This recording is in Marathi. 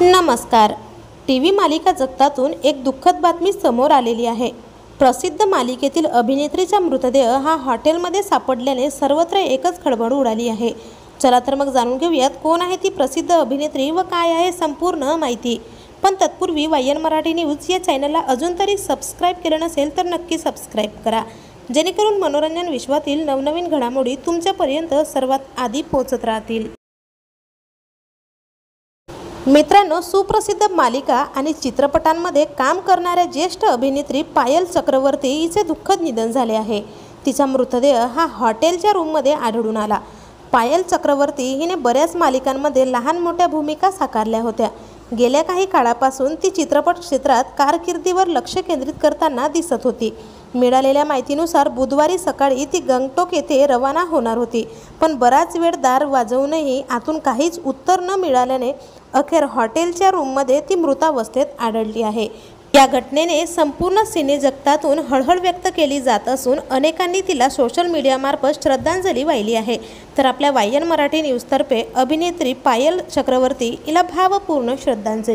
नमस्कार. टीव्ही मालिका जगतातून एक दुःखद बातमी समोर आलेली आहे. प्रसिद्ध मालिकेतील अभिनेत्रीचा मृतदेह हा हॉटेलमध्ये सापडल्याने सर्वत्र एकच खळबळ उडाली आहे. चला तर मग जाणून घेऊयात कोण आहे ती प्रसिद्ध अभिनेत्री व काय आहे संपूर्ण माहिती. पण तत्पूर्वी वायन मराठी न्यूज या चॅनलला अजून तरी सबस्क्राईब केलं नसेल तर नक्की सबस्क्राईब करा, जेणेकरून मनोरंजन विश्वातील नवनवीन घडामोडी तुमच्यापर्यंत सर्वात आधी पोहोचत राहतील. मित्रांनो, सुप्रसिद्ध मालिका आणि चित्रपटांमध्ये काम करणाऱ्या ज्येष्ठ अभिनेत्री पायल चक्रवर्ती हिचे दुःखद निधन झाले आहे. तिचा मृतदेह हा हॉटेलच्या रूममध्ये आढळून आला. पायल चक्रवर्ती हिने बऱ्याच मालिकांमध्ये लहान मोठ्या भूमिका साकारल्या होत्या. गेल्या काही काळापासून ती चित्रपट क्षेत्रात कारकिर्दीवर लक्ष केंद्रित करताना दिसत होती. मिळालेल्या माहितीनुसार बुधवारी सकाळी ती गंगटोक येथे रवाना होणार होती, पण बराच वेळ दार वाजवूनही आतून काहीच उत्तर न मिळाल्याने अखेर हॉटेलच्या रूममध्ये ती मृतावस्थेत आढळली आहे. या घटनेने संपूर्ण सिने जगतातून हळहळ व्यक्त केली जात असून अनेकांनी तिला सोशल मीडियामार्फत श्रद्धांजली वाहिली आहे. तर आपल्या वायन मराठी न्यूजतर्फे अभिनेत्री पायल चक्रवर्ती हिला भावपूर्ण श्रद्धांजली.